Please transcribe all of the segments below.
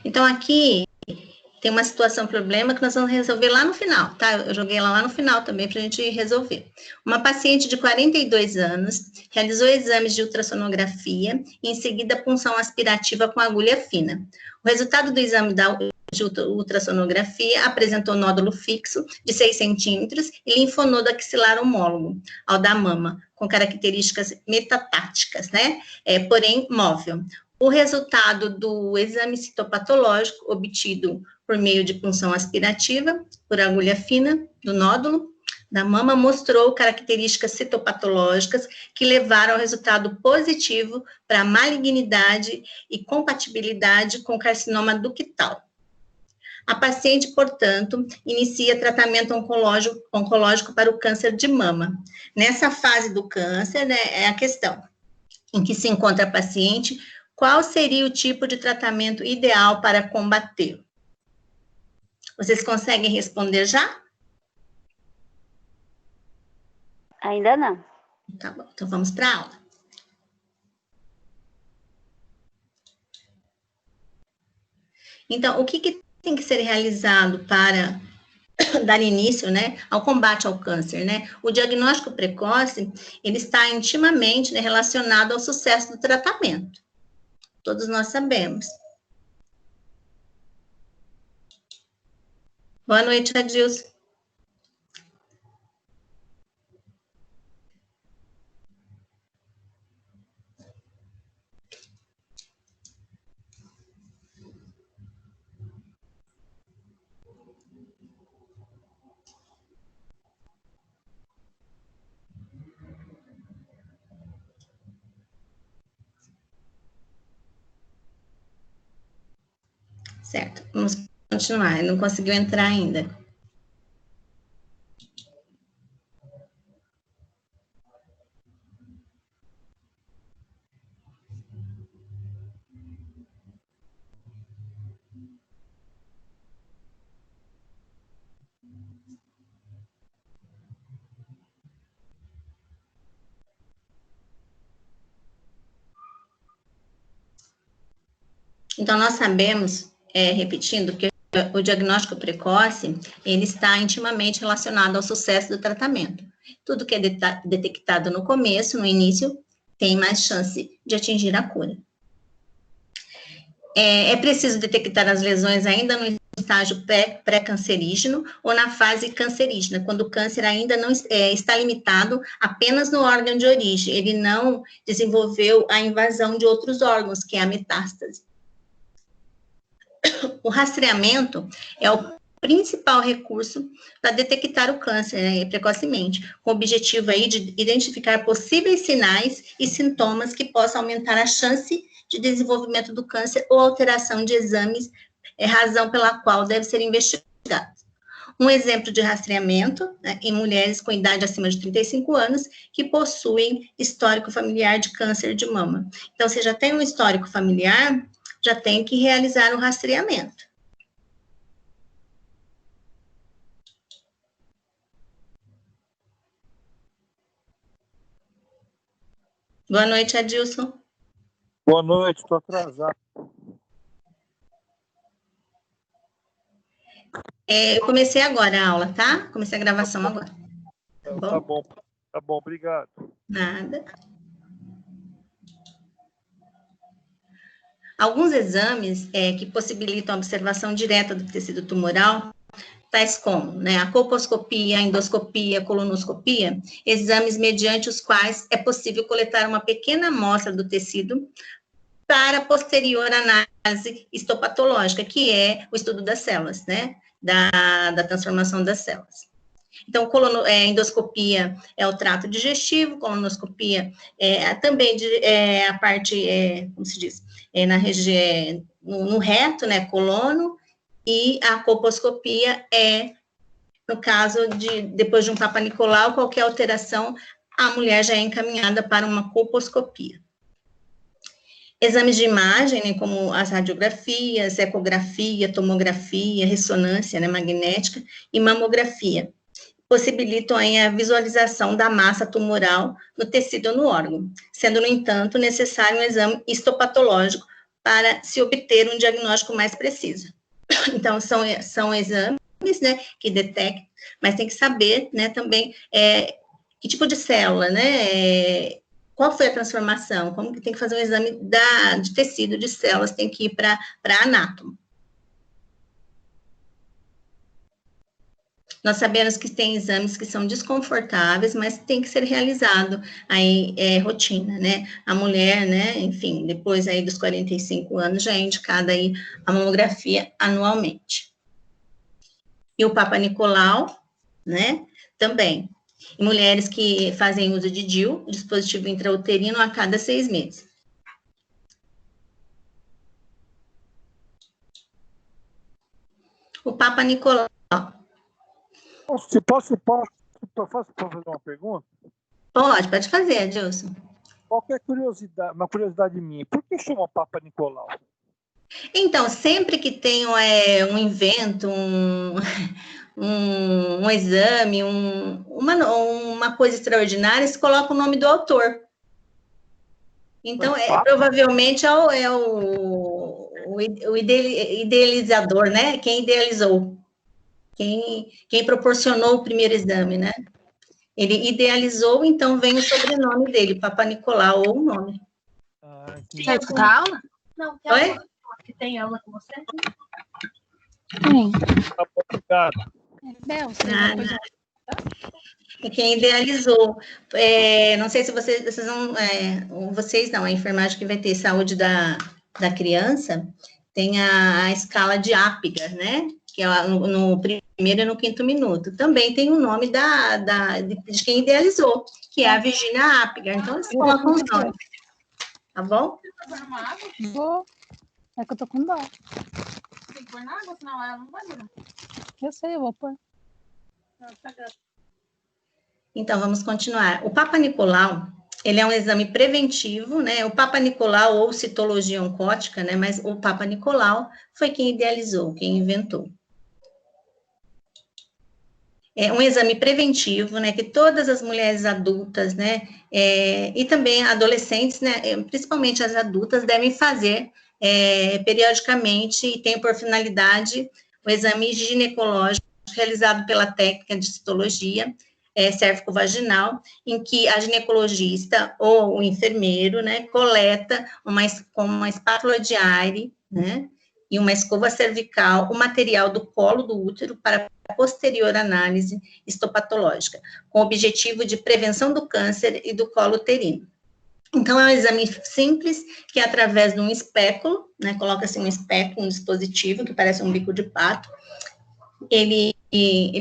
Então, aqui tem uma situação, problema, que nós vamos resolver lá no final, tá? Eu joguei ela lá no final também para a gente resolver. Uma paciente de 42 anos realizou exames de ultrassonografia e, em seguida, punção aspirativa com agulha fina. O resultado do exame de ultrassonografia apresentou nódulo fixo de 6 centímetros e linfonodo axilar homólogo ao da mama, com características metatáticas, né? Porém, móvel. O resultado do exame citopatológico obtido por meio de punção aspirativa, por agulha fina, do nódulo da mama, mostrou características citopatológicas que levaram ao resultado positivo para malignidade e compatibilidade com carcinoma ductal. A paciente, portanto, inicia tratamento oncológico para o câncer de mama. Nessa fase do câncer, né, é a questão em que se encontra a paciente, qual seria o tipo de tratamento ideal para combater? Vocês conseguem responder já? Ainda não. Tá bom, então vamos para a aula. Então, o que tem que ser realizado para dar início, né, ao combate ao câncer, né? O diagnóstico precoce, ele está intimamente, né, relacionado ao sucesso do tratamento. Todos nós sabemos. Boa noite, Adilson. Certo, vamos continuar. Ele não conseguiu entrar ainda. Então, nós sabemos, repetindo, que o diagnóstico precoce, ele está intimamente relacionado ao sucesso do tratamento. Tudo que é detectado no começo, no início, tem mais chance de atingir a cura. É preciso detectar as lesões ainda no estágio pré-cancerígeno ou na fase cancerígena, quando o câncer ainda não está limitado apenas no órgão de origem, ele não desenvolveu a invasão de outros órgãos, que é a metástase. O rastreamento é o principal recurso para detectar o câncer, né, precocemente, com o objetivo aí de identificar possíveis sinais e sintomas que possam aumentar a chance de desenvolvimento do câncer ou alteração de exames, razão pela qual deve ser investigado. Um exemplo de rastreamento, né, em mulheres com idade acima de 35 anos que possuem histórico familiar de câncer de mama. Então, se já tem um histórico familiar, já tem que realizar o rastreamento. Boa noite, Adilson. Boa noite, estou atrasado. Eu comecei agora a aula, tá? Comecei a gravação agora. Tá bom, obrigado. Nada. Alguns exames que possibilitam a observação direta do tecido tumoral, tais como, né, a colposcopia, a endoscopia, a colonoscopia, exames mediante os quais é possível coletar uma pequena amostra do tecido para posterior análise histopatológica, que é o estudo das células, né, da transformação das células. Então, endoscopia é o trato digestivo, colonoscopia também a parte, como se diz, na região, no reto, né, colono, e a colposcopia no caso depois de um Papa Nicolau, qualquer alteração, a mulher já é encaminhada para uma colposcopia. Exames de imagem, né, como as radiografias, ecografia, tomografia, ressonância, né, magnética e mamografia, possibilitam aí a visualização da massa tumoral no tecido ou no órgão, sendo, no entanto, necessário um exame histopatológico para se obter um diagnóstico mais preciso. Então, são exames, né, que detectam, mas tem que saber, né, também que tipo de célula, né, qual foi a transformação, como que tem que fazer um exame de tecido, de células, tem que ir para anátomo. Nós sabemos que tem exames que são desconfortáveis, mas tem que ser realizado aí, rotina, né? A mulher, né, enfim, depois aí dos 45 anos, já é indicada aí a mamografia anualmente. E o Papa Nicolau, né, também. E mulheres que fazem uso de DIU, dispositivo intrauterino, a cada 6 meses. O Papa Nicolau. Posso fazer uma pergunta? Pode fazer, Adilson. Qualquer curiosidade, uma curiosidade minha, por que chama Papa Nicolau? Então, sempre que tem um evento, um exame, uma coisa extraordinária, se coloca o nome do autor. Então, provavelmente é o idealizador, né? Quem idealizou, quem proporcionou o primeiro exame, né? Ele idealizou, então vem o sobrenome dele, Papa Nicolau, ou o nome. Quer escutar aula? Não, quer Oi? aula. Que tem aula com você? Sim. Tá bom, obrigado. É quem idealizou. Não sei se vocês não... vocês não, a enfermagem que vai ter saúde da criança, tem a escala de Apgar, né? Que é no primeiro e no 5º minuto. Também tem o nome de quem idealizou, que é a Virginia Apgar. Então, eles colocam os nomes. Tá bom? Vou. É que eu tô com dó. Tem que pôr na água, senão ela não vai virar. Eu sei, eu vou pôr. Então, vamos continuar. O Papa Nicolau, ele é um exame preventivo, né? O Papa Nicolau, ou citologia oncótica, né? Mas o Papa Nicolau foi quem idealizou, quem inventou. É um exame preventivo, né? Que todas as mulheres adultas, né? E também adolescentes, né? Principalmente as adultas, devem fazer periodicamente, e tem por finalidade o exame ginecológico realizado pela técnica de citologia cérvico-vaginal, em que a ginecologista ou o enfermeiro, né, coleta com uma espátula de aire, né, e uma escova cervical, o material do colo do útero para posterior análise histopatológica, com o objetivo de prevenção do câncer e do colo uterino. Então, é um exame simples, que é através de um espéculo, né, coloca-se um espéculo, um dispositivo que parece um bico de pato, ele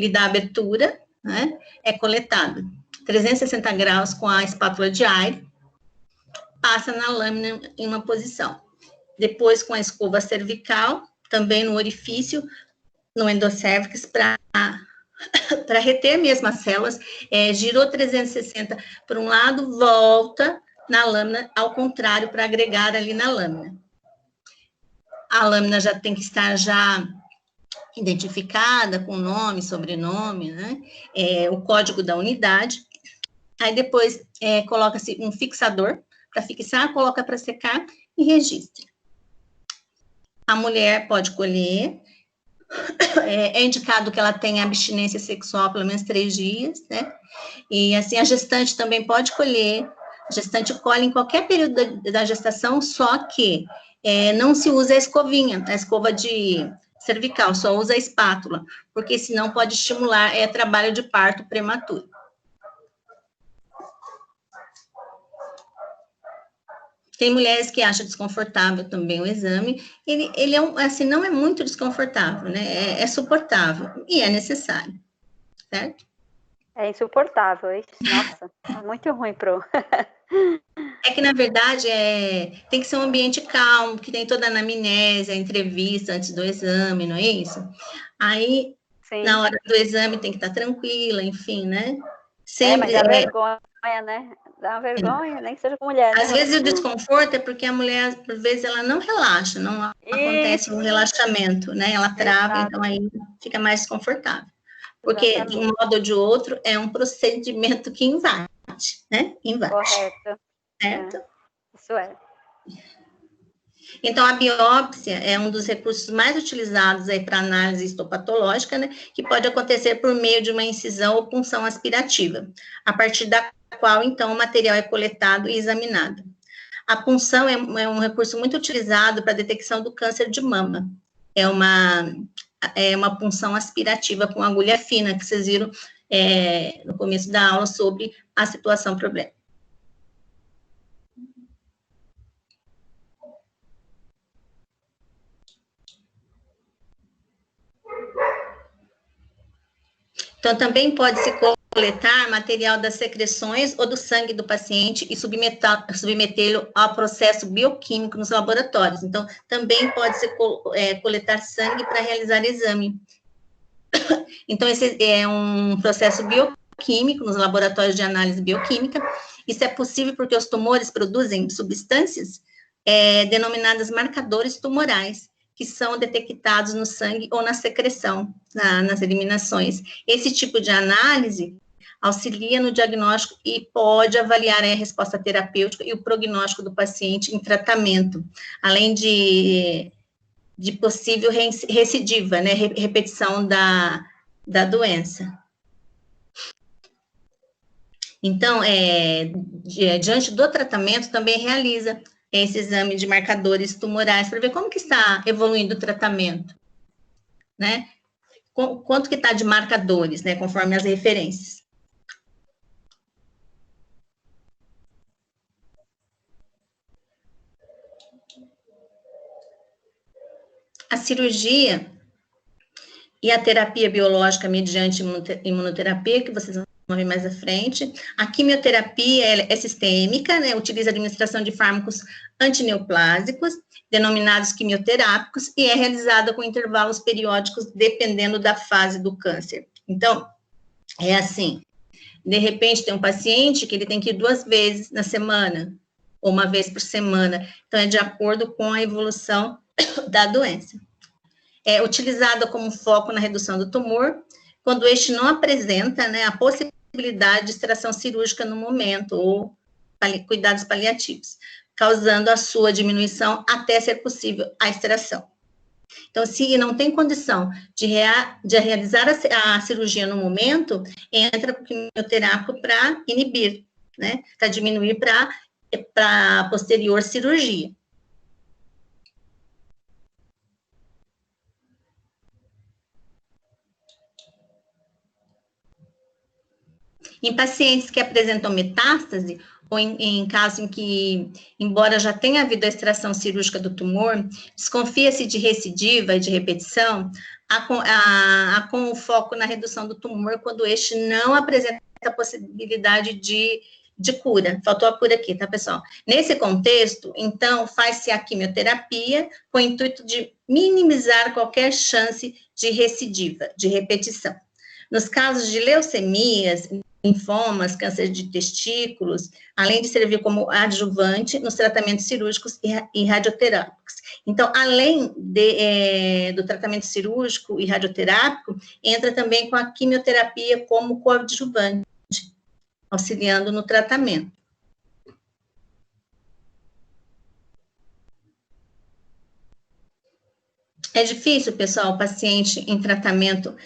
dá abertura, né, é coletado 360 graus com a espátula de aire, passa na lâmina em uma posição. Depois, com a escova cervical, também no orifício, no endocérvix, para reter mesmo as células, girou 360 para um lado, volta na lâmina, ao contrário, para agregar ali na lâmina. A lâmina já tem que estar já identificada com nome, sobrenome, né? O código da unidade. Aí depois coloca-se um fixador para fixar, coloca para secar e registra. A mulher pode colher, é indicado que ela tenha abstinência sexual pelo menos 3 dias, né? E assim, a gestante também pode colher, a gestante colhe em qualquer período da gestação, só que não se usa a escovinha, a escova de cervical, só usa a espátula, porque senão pode estimular trabalho de parto prematuro. Tem mulheres que acham desconfortável também o exame, ele assim, não é muito desconfortável, né, é suportável, e é necessário, certo? É insuportável, isso. Nossa, é muito ruim pro... É que, na verdade, tem que ser um ambiente calmo, que tem toda a anamnese, a entrevista antes do exame, não é isso? Aí, sim, na hora do exame tem que estar tranquila, enfim, né? Sempre, mas dá vergonha, né? Dá uma vergonha, nem que seja com mulher, né? Às vezes o desconforto é porque a mulher, por vezes, ela não relaxa, não acontece um relaxamento, né? Ela trava, exato, então aí fica mais desconfortável. Porque, exatamente, de um modo ou de outro, é um procedimento que invade, né? Invade. Correto. Certo? Isso é. Então, a biópsia é um dos recursos mais utilizados aí para análise histopatológica, né, que pode acontecer por meio de uma incisão ou punção aspirativa, a partir da qual, então, o material é coletado e examinado. A punção é um recurso muito utilizado para a detecção do câncer de mama. É uma punção aspirativa com agulha fina, que vocês viram no começo da aula sobre a situação problema. Então, também pode-se coletar material das secreções ou do sangue do paciente e submetê-lo ao processo bioquímico nos laboratórios. Então, também pode-se coletar sangue para realizar exame. Então, esse é um processo bioquímico nos laboratórios de análise bioquímica. Isso é possível porque os tumores produzem substâncias denominadas marcadores tumorais, que são detectados no sangue ou na secreção, nas eliminações. Esse tipo de análise auxilia no diagnóstico e pode avaliar a resposta terapêutica e o prognóstico do paciente em tratamento, além de possível recidiva, né, repetição da doença. Então, diante do tratamento, também realiza esse exame de marcadores tumorais, para ver como que está evoluindo o tratamento, né? Quanto que está de marcadores, né, conforme as referências. A cirurgia e a terapia biológica mediante imunoterapia, que vocês vão ver mais à frente. A quimioterapia é sistêmica, né, utiliza a administração de fármacos antineoplásicos, denominados quimioterápicos, e é realizada com intervalos periódicos, dependendo da fase do câncer. Então, é assim, de repente tem um paciente que ele tem que ir 2 vezes na semana, ou 1 vez por semana, então é de acordo com a evolução da doença. É utilizada como foco na redução do tumor, quando este não apresenta, né, a possibilidade de extração cirúrgica no momento, ou cuidados paliativos, causando a sua diminuição até ser possível a extração. Então, se não tem condição de realizar a cirurgia no momento, entra o quimioterápico para inibir, né, para diminuir para posterior cirurgia. Em pacientes que apresentam metástase, ou em caso em que, embora já tenha havido a extração cirúrgica do tumor, desconfia-se de recidiva e de repetição, com o foco na redução do tumor, quando este não apresenta a possibilidade de cura. Faltou a cura aqui, tá, pessoal? Nesse contexto, então, faz-se a quimioterapia com o intuito de minimizar qualquer chance de recidiva, de repetição. Nos casos de leucemias, linfomas, câncer de testículos, além de servir como adjuvante nos tratamentos cirúrgicos e radioterápicos. Então, além do tratamento cirúrgico e radioterápico, entra também com a quimioterapia como coadjuvante, auxiliando no tratamento. É difícil, pessoal, o paciente em tratamento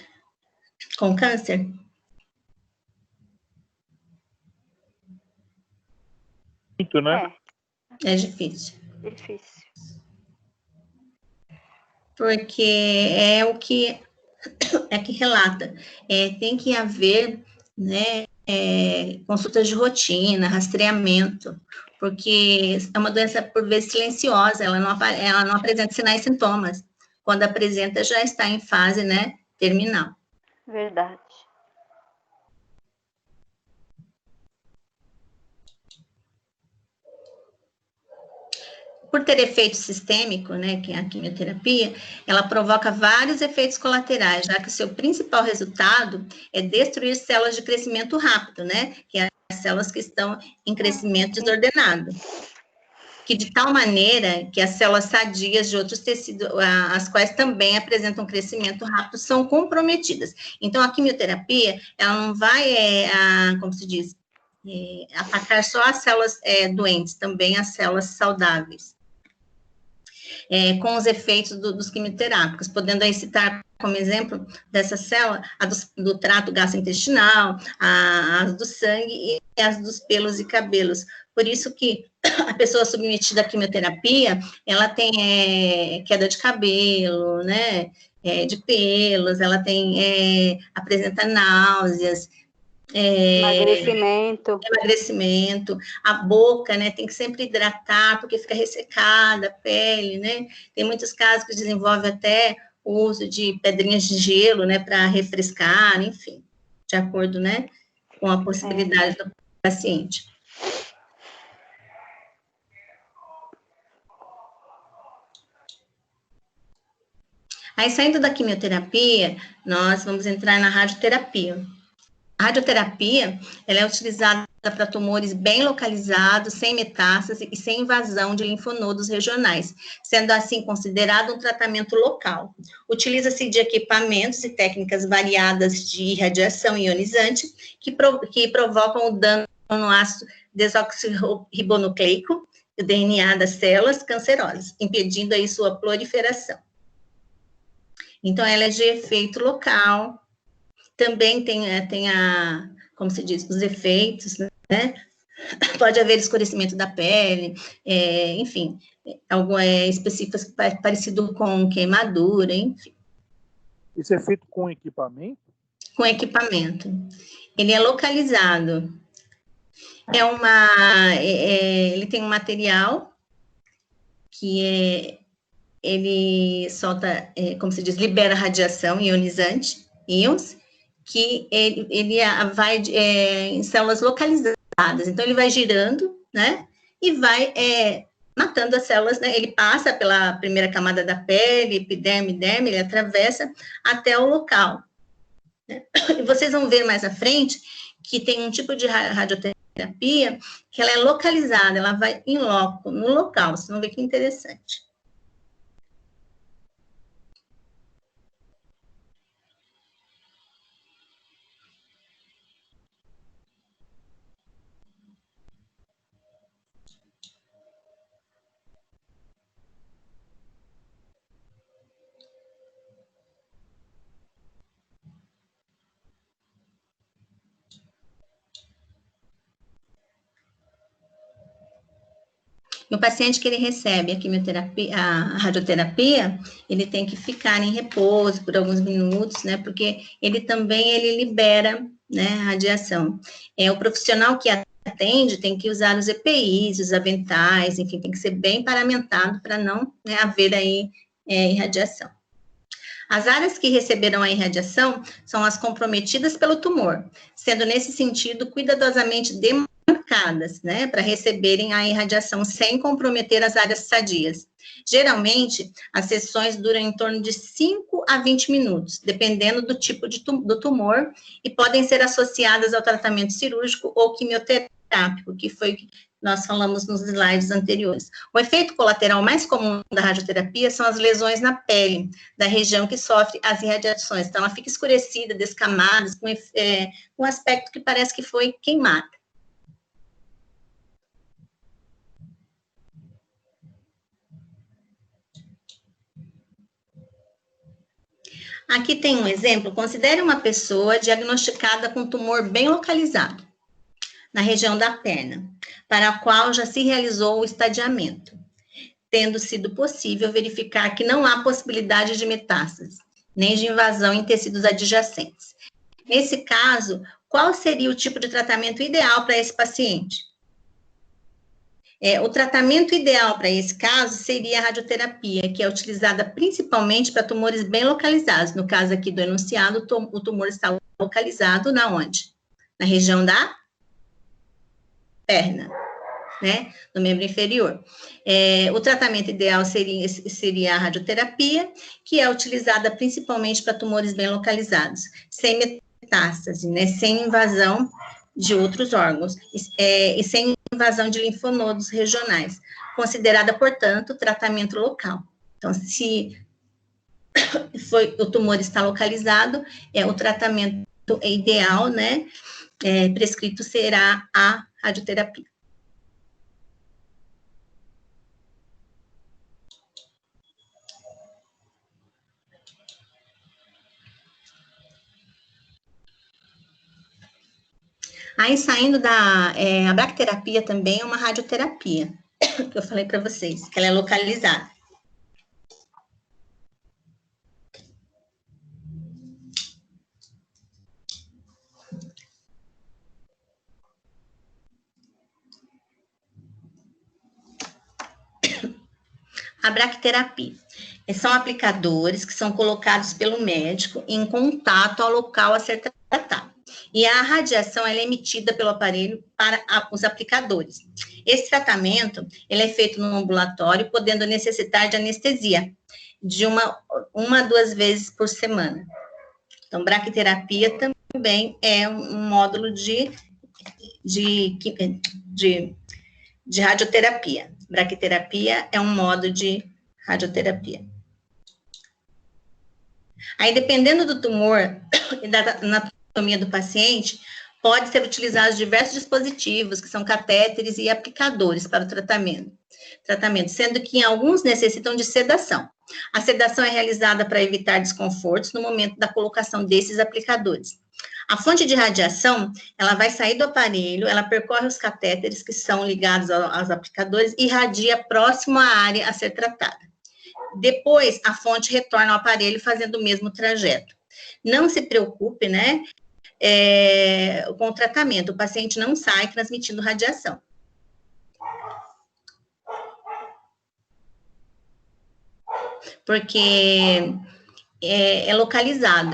com câncer? Muito, né? É difícil. Difícil. Porque é o que relata. Tem que haver, né, consultas de rotina, rastreamento, porque é uma doença, por vezes, silenciosa, ela não apresenta sinais e sintomas. Quando apresenta, já está em fase, né, terminal. Verdade. Por ter efeito sistêmico, né, que é a quimioterapia, ela provoca vários efeitos colaterais, já que o seu principal resultado é destruir células de crescimento rápido, né, que é as células que estão em crescimento desordenado, que de tal maneira que as células sadias de outros tecidos, as quais também apresentam crescimento rápido, são comprometidas. Então, a quimioterapia, ela não vai, como se diz, atacar só as células doentes, também as células saudáveis. com os efeitos dos quimioterápicos, podendo aí citar como exemplo dessa célula, a do trato gastrointestinal, as do sangue e as dos pelos e cabelos. Por isso que a pessoa submetida à quimioterapia, ela tem queda de cabelo, né, de pelos, ela apresenta náuseas, emagrecimento, a boca, né, tem que sempre hidratar, porque fica ressecada a pele, né, tem muitos casos que desenvolve até o uso de pedrinhas de gelo, né, para refrescar, enfim, de acordo, né, com a possibilidade do paciente. Aí, saindo da quimioterapia, nós vamos entrar na radioterapia. A radioterapia, ela é utilizada para tumores bem localizados, sem metástase e sem invasão de linfonodos regionais, sendo assim considerado um tratamento local. Utiliza-se de equipamentos e técnicas variadas de irradiação ionizante que provocam o dano no ácido desoxirribonucleico, o DNA das células cancerosas, impedindo aí sua proliferação. Então, ela é de efeito local. Também tem como se diz, os efeitos, né? Pode haver escurecimento da pele, enfim, algo específico parecido com queimadura, enfim. Isso é feito com equipamento? Com equipamento. Ele é localizado. Ele tem um material que ele solta, como se diz, libera radiação ionizante, íons, que ele vai em células localizadas. Então, ele vai girando, né, e vai matando as células, né, ele passa pela primeira camada da pele, epiderme, derme, ele atravessa até o local. Né? E vocês vão ver mais à frente que tem um tipo de radioterapia que ela é localizada, ela vai em loco, no local, vocês vão ver que interessante. O paciente que ele recebe a quimioterapia, a radioterapia, ele tem que ficar em repouso por alguns minutos, né, porque ele libera, né, radiação. O profissional que atende tem que usar os EPIs, os aventais, enfim, tem que ser bem paramentado para não, né, haver aí irradiação. As áreas que receberão a irradiação são as comprometidas pelo tumor, sendo nesse sentido cuidadosamente demarcadas, né, para receberem a irradiação sem comprometer as áreas sadias. Geralmente, as sessões duram em torno de 5 a 20 minutos, dependendo do tipo do tumor, e podem ser associadas ao tratamento cirúrgico ou quimioterápico, que foi o que nós falamos nos slides anteriores. O efeito colateral mais comum da radioterapia são as lesões na pele, da região que sofre as irradiações. Então, ela fica escurecida, descamada, com um aspecto que parece que foi queimada. Aqui tem um exemplo. Considere uma pessoa diagnosticada com tumor bem localizado, na região da perna, para a qual já se realizou o estadiamento, tendo sido possível verificar que não há possibilidade de metástase, nem de invasão em tecidos adjacentes. Nesse caso, qual seria o tipo de tratamento ideal para esse paciente? O tratamento ideal para esse caso seria a radioterapia, que é utilizada principalmente para tumores bem localizados. No caso aqui do enunciado, o tumor está localizado na onde? Na região da perna, né? No membro inferior. O tratamento ideal seria a radioterapia, que é utilizada principalmente para tumores bem localizados, sem metástase, né? Sem invasão de outros órgãos, e sem invasão de linfonodos regionais, considerada, portanto, tratamento local. Então, se o tumor está localizado, o tratamento ideal, né, prescrito será a radioterapia. Aí, saindo a braquiterapia também é uma radioterapia, que eu falei para vocês, que ela é localizada. A braquiterapia são aplicadores que são colocados pelo médico em contato ao local a ser tratado. E a radiação ela é emitida pelo aparelho para os aplicadores. Esse tratamento ele é feito no ambulatório, podendo necessitar de anestesia de uma a 2 vezes por semana. Então, braquiterapia também é um módulo de radioterapia. Braquiterapia é um modo de radioterapia. Aí, dependendo do tumor e da anatomia do paciente, pode ser utilizados diversos dispositivos, que são catéteres e aplicadores para o tratamento, sendo que alguns necessitam de sedação. A sedação é realizada para evitar desconfortos no momento da colocação desses aplicadores. A fonte de radiação, ela vai sair do aparelho, ela percorre os catéteres que são ligados aos aplicadores e irradia próximo à área a ser tratada. Depois, a fonte retorna ao aparelho fazendo o mesmo trajeto. Não se preocupe, né, com o tratamento, o paciente não sai transmitindo radiação. Porque é localizado,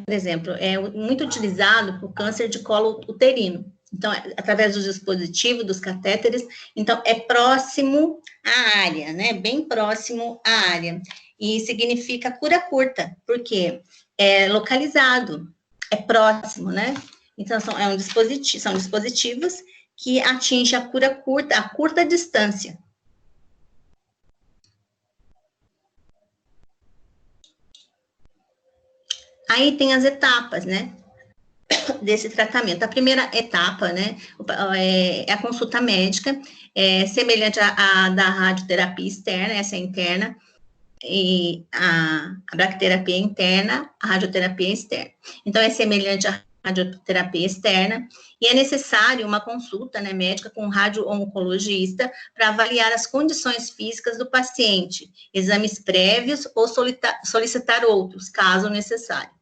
por exemplo, é muito utilizado para o câncer de colo uterino. Então, através dos dispositivos, dos catéteres, então, é próximo à área, né? Bem próximo à área. E significa cura curta, porque é localizado, é próximo, né? Então, são dispositivos que atingem a cura curta, a curta distância. Aí tem as etapas, né, desse tratamento. A primeira etapa, né, é a consulta médica, semelhante à da radioterapia externa, essa é interna, e a braquiterapia interna, a radioterapia externa. Então, é semelhante à radioterapia externa, e é necessário uma consulta, né, médica com um radio-oncologista para avaliar as condições físicas do paciente, exames prévios ou solicitar outros, caso necessário.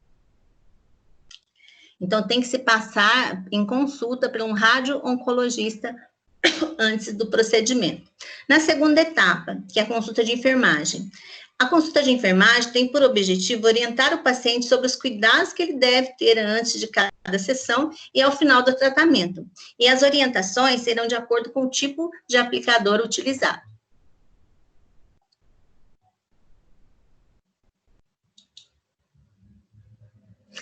Então, tem que se passar em consulta por um radio-oncologista antes do procedimento. Na segunda etapa, que é a consulta de enfermagem. A consulta de enfermagem tem por objetivo orientar o paciente sobre os cuidados que ele deve ter antes de cada sessão e ao final do tratamento. E as orientações serão de acordo com o tipo de aplicador utilizado.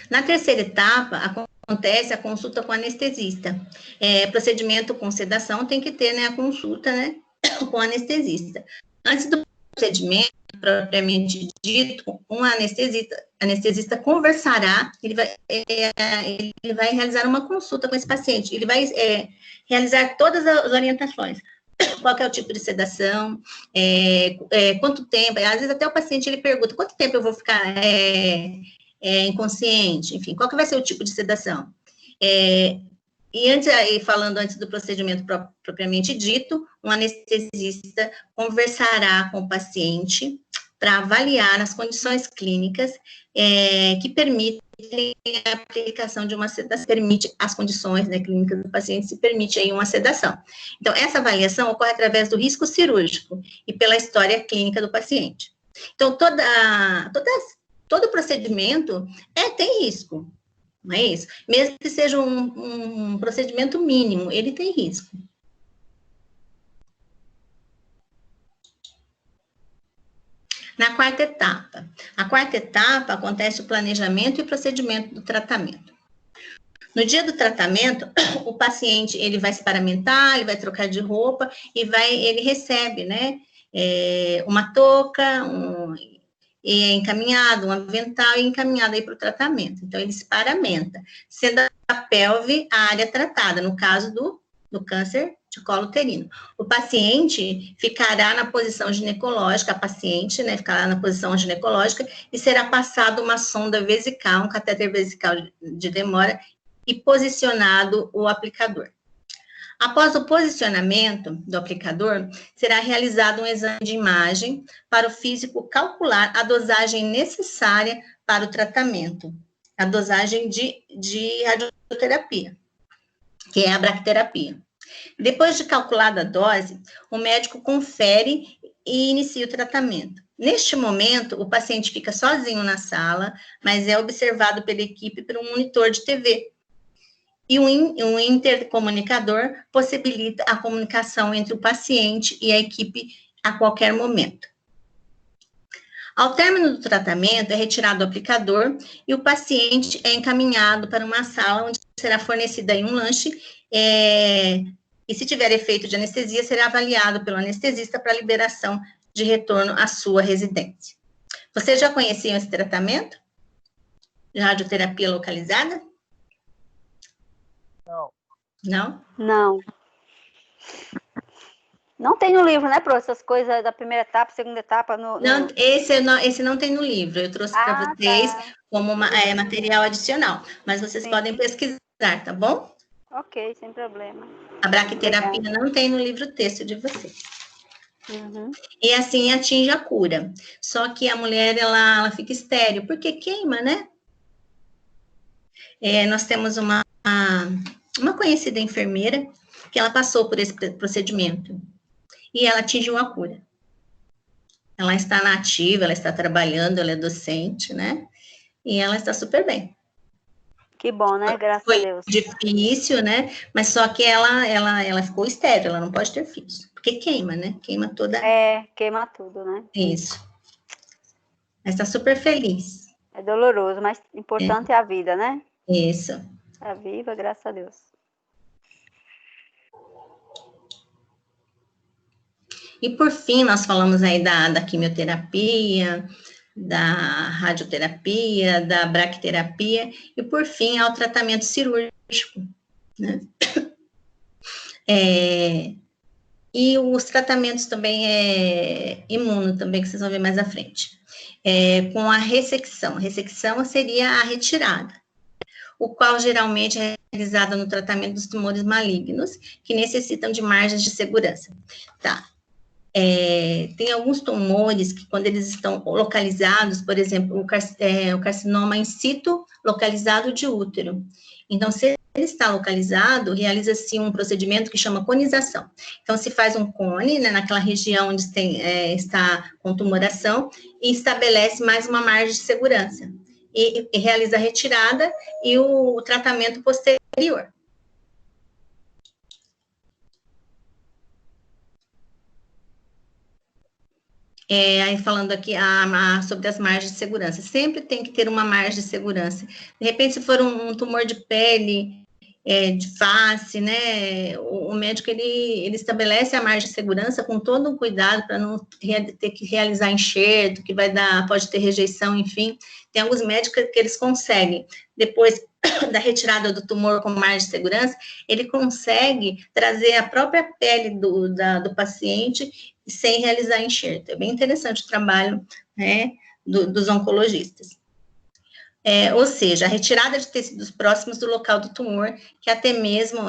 Na terceira etapa, acontece a consulta com o anestesista. Procedimento com sedação tem que ter, né, a consulta, né, com o anestesista. Antes do procedimento, propriamente dito, um anestesista conversará, ele vai realizar uma consulta com esse paciente, ele vai realizar todas as orientações. Qual que é o tipo de sedação, quanto tempo, às vezes até o paciente ele pergunta, quanto tempo eu vou ficar inconsciente, enfim, qual que vai ser o tipo de sedação. Falando antes do procedimento propriamente dito, um anestesista conversará com o paciente para avaliar as condições clínicas que permitem a aplicação de uma sedação, permite as condições, né, clínicas do paciente, se permite aí uma sedação. Então, essa avaliação ocorre através do risco cirúrgico e pela história clínica do paciente. Então, todo procedimento tem risco, não é isso? Mesmo que seja um procedimento mínimo, ele tem risco. Na quarta etapa. A quarta etapa acontece o planejamento e procedimento do tratamento. No dia do tratamento, o paciente, ele vai se paramentar, ele vai trocar de roupa e ele recebe, né, uma touca, é encaminhado, um avental e encaminhado aí para o tratamento. Então, ele se paramenta, sendo a pelve a área tratada, no caso do câncer de colo uterino. O paciente ficará na posição ginecológica, a paciente, né, ficará na posição ginecológica e será passado uma sonda vesical, um catéter vesical de demora, e posicionado o aplicador. Após o posicionamento do aplicador, será realizado um exame de imagem para o físico calcular a dosagem necessária para o tratamento, a dosagem de radioterapia, que é a bracterapia. Depois de calculada a dose, o médico confere e inicia o tratamento. Neste momento, o paciente fica sozinho na sala, mas é observado pela equipe por um monitor de TV. E um intercomunicador possibilita a comunicação entre o paciente e a equipe a qualquer momento. Ao término do tratamento, é retirado o aplicador e o paciente é encaminhado para uma sala onde será fornecido aí um lanche e se tiver efeito de anestesia, será avaliado pelo anestesista para liberação de retorno à sua residência. Vocês já conheciam esse tratamento de radioterapia localizada? Não? Não. Não tem no livro, né, Pro? Essas coisas da primeira etapa, segunda etapa. Não, esse não tem no livro. Eu trouxe para vocês como material adicional. Mas vocês podem pesquisar, tá bom? Ok, sem problema. A bracterapia não tem no livro texto de vocês. Uhum. E assim atinge a cura. Só que a mulher, ela fica estéril, porque queima, né? Nós temos uma conhecida enfermeira que ela passou por esse procedimento e ela atingiu a cura. Ela está na ativa, ela está trabalhando, ela é docente, né? E ela está super bem. Que bom, né? Graças a Deus. Foi difícil, né? Mas só que ela ficou estéril, ela não pode ter filhos. Porque queima, né? Queima toda... queima tudo, né? Isso. Mas está super feliz. É doloroso, mas importante é a vida, né? Isso. Está viva, graças a Deus. E por fim, nós falamos aí da quimioterapia, da radioterapia, da bracterapia, e por fim, ao tratamento cirúrgico, né? E os tratamentos também imuno, também, que vocês vão ver mais à frente. Com a ressecção. Ressecção seria a retirada, o qual geralmente é realizada no tratamento dos tumores malignos, que necessitam de margens de segurança. Tá. Tem alguns tumores que, quando eles estão localizados, por exemplo, o carcinoma in situ localizado de útero. Então, se ele está localizado, realiza-se um procedimento que chama conização. Então, se faz um cone, né, naquela região onde está com tumoração e estabelece mais uma margem de segurança. E realiza a retirada e o tratamento posterior. Aí falando aqui sobre as margens de segurança, sempre tem que ter uma margem de segurança. De repente, se for um tumor de pele, de face, né, o médico, ele estabelece a margem de segurança com todo o cuidado para não ter que realizar enxerto, que pode ter rejeição, enfim. Tem alguns médicos que eles conseguem, depois da retirada do tumor com margem de segurança, ele consegue trazer a própria pele do paciente sem realizar enxerto. É bem interessante o trabalho, né, dos oncologistas. Ou seja, a retirada de tecidos próximos do local do tumor, que até mesmo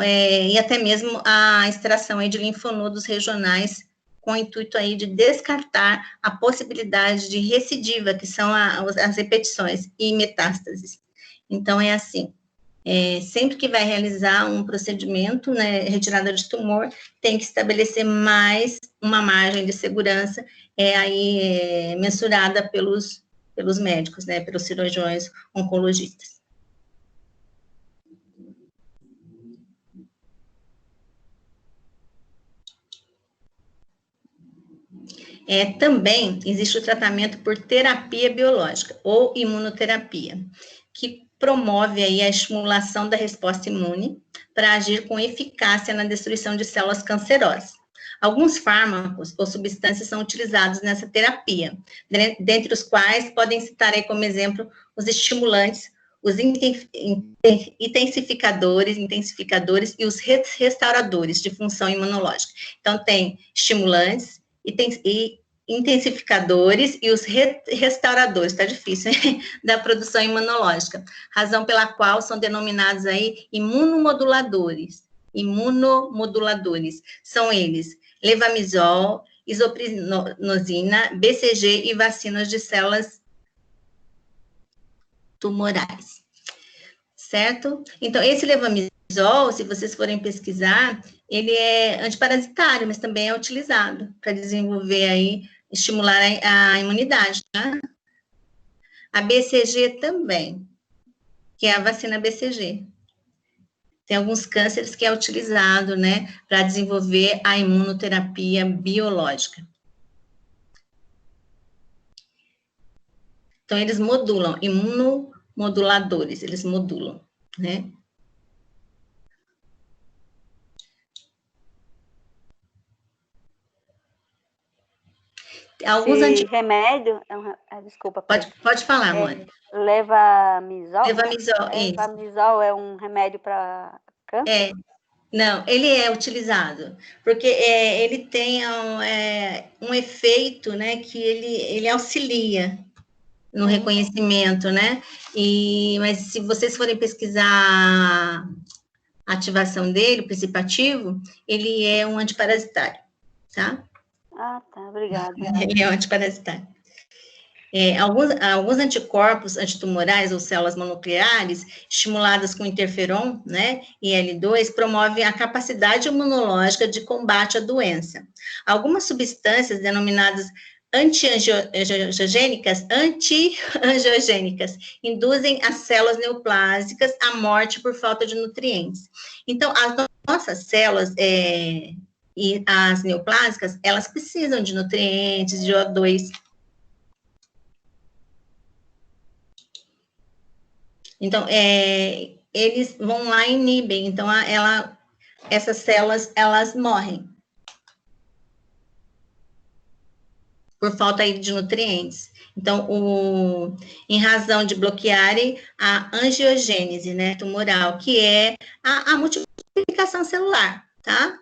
a extração aí de linfonodos regionais, com o intuito aí de descartar a possibilidade de recidiva, que são as repetições e metástases. Então, é assim, sempre que vai realizar um procedimento, né, retirada de tumor, tem que estabelecer mais uma margem de segurança, mensurada pelos médicos, né, pelos cirurgiões oncologistas. Também existe o tratamento por terapia biológica, ou imunoterapia, que promove aí a estimulação da resposta imune para agir com eficácia na destruição de células cancerosas. Alguns fármacos ou substâncias são utilizados nessa terapia, dentre os quais podem citar aí como exemplo os estimulantes, os intensificadores e os restauradores de função imunológica. Então, tem estimulantes e intensificadores e os restauradores, tá difícil, hein? Da produção imunológica, razão pela qual são denominados aí imunomoduladores. Imunomoduladores, são eles, levamisol, isoprinosina, BCG e vacinas de células tumorais, certo? Então, esse levamisol, se vocês forem pesquisar, ele é antiparasitário, mas também é utilizado para desenvolver aí, estimular a imunidade, tá? A BCG também, que é a vacina BCG. Tem alguns cânceres que é utilizado, né, para desenvolver a imunoterapia biológica. Então, eles modulam, imunomoduladores, eles modulam, né? Alguns remédio, desculpa. Pode falar, amor. Levamisol? Levamisol, Levamisol é um remédio para câncer? Não, ele é utilizado, porque ele tem um efeito, né, que ele auxilia no reconhecimento, né, mas se vocês forem pesquisar a ativação dele, o princípio ativo, ele é um antiparasitário, tá? Ah, tá, obrigada. Ele é um antiparasitário. Alguns anticorpos antitumorais ou células mononucleares estimuladas com interferon, né, IL-2, promovem a capacidade imunológica de combate à doença. Algumas substâncias denominadas antiangiogênicas induzem as células neoplásicas à morte por falta de nutrientes. Então, as nossas células e as neoplásicas, elas precisam de nutrientes, de O2. Então, eles vão lá e inibem, então essas células, elas morrem por falta aí de nutrientes. Então, em razão de bloquearem a angiogênese, né, tumoral, que é a multiplicação celular, tá?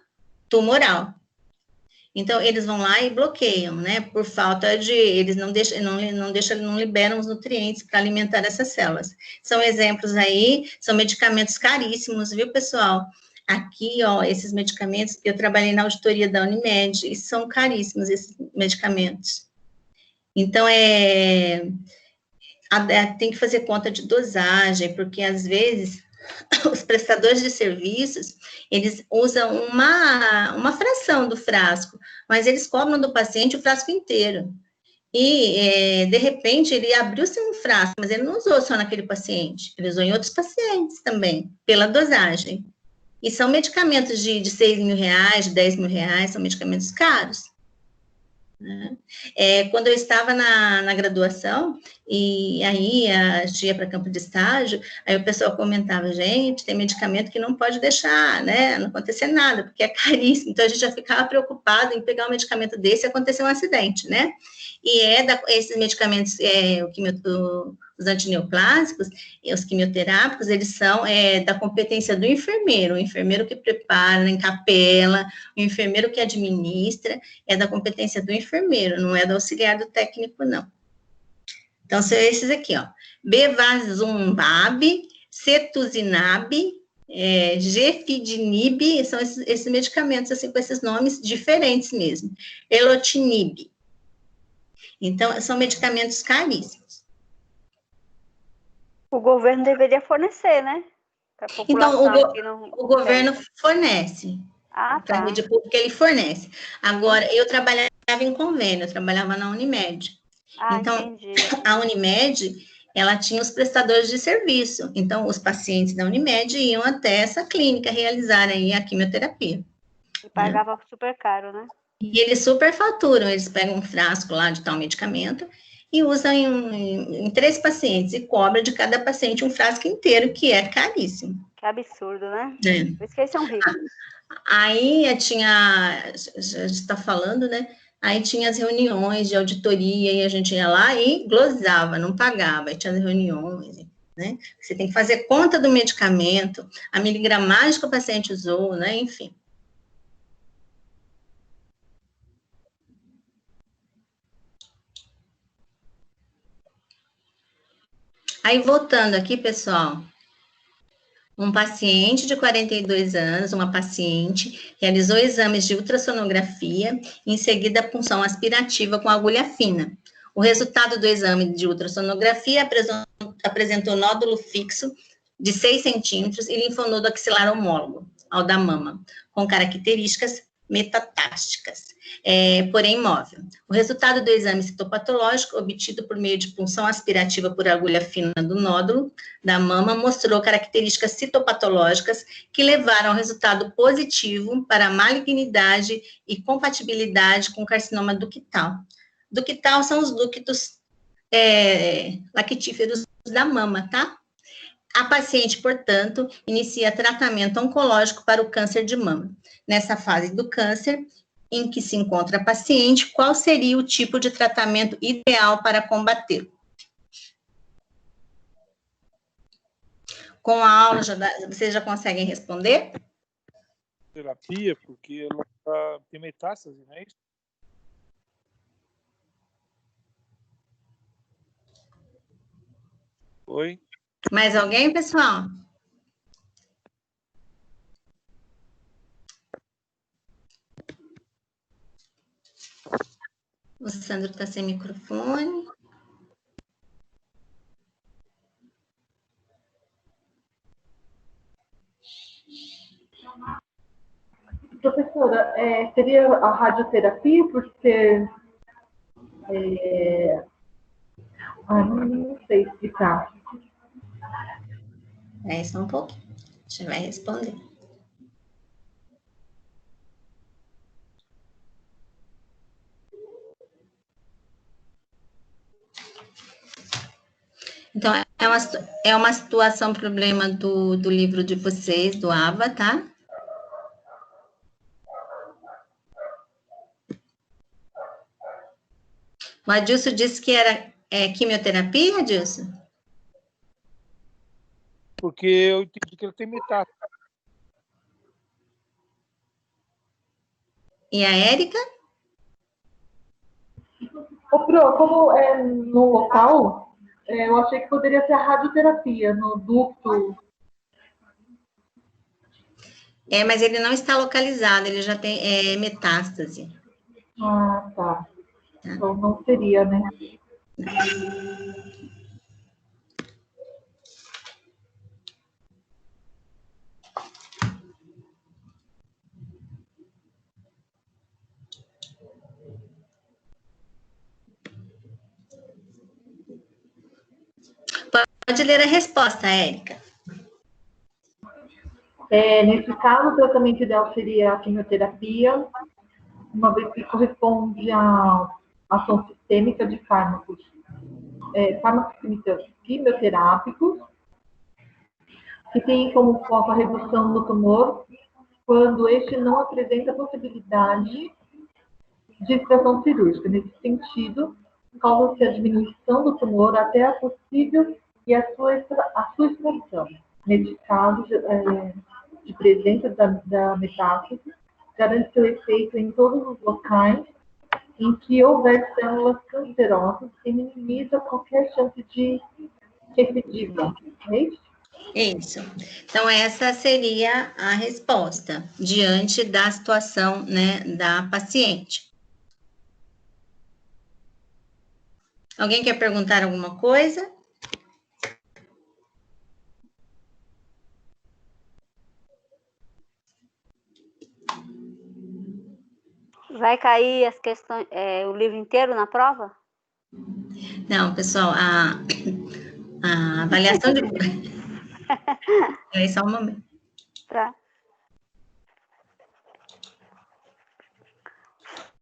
Tumoral. Então, eles vão lá e bloqueiam, né, por falta de, eles não liberam os nutrientes para alimentar essas células. São exemplos aí, são medicamentos caríssimos, viu, pessoal? Aqui, ó, esses medicamentos, eu trabalhei na auditoria da Unimed, e são caríssimos esses medicamentos. Então, tem que fazer conta de dosagem, porque às vezes os prestadores de serviços, eles usam uma fração do frasco, mas eles cobram do paciente o frasco inteiro. E, de repente, ele abriu-se um frasco, mas ele não usou só naquele paciente, ele usou em outros pacientes também, pela dosagem. E são medicamentos de R$6.000, de R$10.000, são medicamentos caros. Né? Quando eu estava na graduação, e aí a gente ia para campo de estágio, aí o pessoal comentava, gente, tem medicamento que não pode deixar, né, não acontecer nada, porque é caríssimo, então a gente já ficava preocupado em pegar um medicamento desse e acontecer um acidente, né, e esses medicamentos, os antineoplásicos e os quimioterápicos, eles são da competência do enfermeiro, o enfermeiro que prepara, encapela, o enfermeiro que administra, é da competência do enfermeiro, não é do auxiliar do técnico, não. Então, são esses aqui, ó, Bevacizumab, Cetuximab, Gefidinib, são esses medicamentos, assim, com esses nomes diferentes mesmo, Erlotinib. Então, são medicamentos caríssimos. O governo deveria fornecer, né? Então, o governo fornece. Ah, tá. Para a rede pública, ele fornece. Agora, eu trabalhava em convênio, eu trabalhava na Unimed. Ah, então, entendi. A Unimed, ela tinha os prestadores de serviço. Então, os pacientes da Unimed iam até essa clínica realizar aí a quimioterapia. E pagava super caro, né? E eles super faturam, eles pegam um frasco lá de tal medicamento e usam em 3 pacientes, e cobra de cada paciente um frasco inteiro, que é caríssimo. Que absurdo, né? Por isso que eles são ricos. Aí a gente está falando, né? Aí tinha as reuniões de auditoria, e a gente ia lá e glosava, não pagava, aí tinha as reuniões, né? Você tem que fazer conta do medicamento, a miligramagem que o paciente usou, né? Enfim. Aí, voltando aqui, pessoal, um paciente de 42 anos, uma paciente, realizou exames de ultrassonografia, em seguida a punção aspirativa com agulha fina. O resultado do exame de ultrassonografia apresentou nódulo fixo de 6 centímetros e linfonodo axilar homólogo ao da mama, com características metatásticas, porém imóvel. O resultado do exame citopatológico, obtido por meio de punção aspirativa por agulha fina do nódulo da mama, mostrou características citopatológicas que levaram ao resultado positivo para malignidade e compatibilidade com carcinoma ductal. Ductal são os ductos lactíferos da mama, tá? A paciente, portanto, inicia tratamento oncológico para o câncer de mama. Nessa fase do câncer em que se encontra a paciente, qual seria o tipo de tratamento ideal para combatê-lo? Com a aula, vocês já conseguem responder? Terapia, porque ela tem metástase, não é isso? Oi? Mais alguém, pessoal? O Sandro está sem microfone. Professora, seria a radioterapia por ser... não sei explicar. Só um pouquinho. A gente vai responder. Então, é uma situação, problema do livro de vocês, do AVA, tá? O Adilson disse que era quimioterapia, Adilson? Porque eu entendi que ela tem metástase. E a Érica? Pro, como é no local, eu achei que poderia ser a radioterapia, no ducto. Mas ele não está localizado, ele já tem metástase. Ah, tá. Então não seria, né? Pode ler a resposta, Érica. Nesse caso, o tratamento ideal seria a quimioterapia, uma vez que corresponde à ação sistêmica de fármacos, fármacos quimioterápicos, que tem como foco a redução do tumor, quando este não apresenta possibilidade de extração cirúrgica. Nesse sentido, causa-se a diminuição do tumor até a possível e a sua extração. Nesse caso, de presença da metástase, garante seu efeito em todos os locais em que houver células cancerosas e minimiza qualquer chance de recidiva. É isso? Isso. Então, essa seria a resposta diante da situação, né, da paciente. Alguém quer perguntar alguma coisa? Vai cair as questões, o livro inteiro na prova? Não, pessoal, a avaliação de... Só um momento. Tá.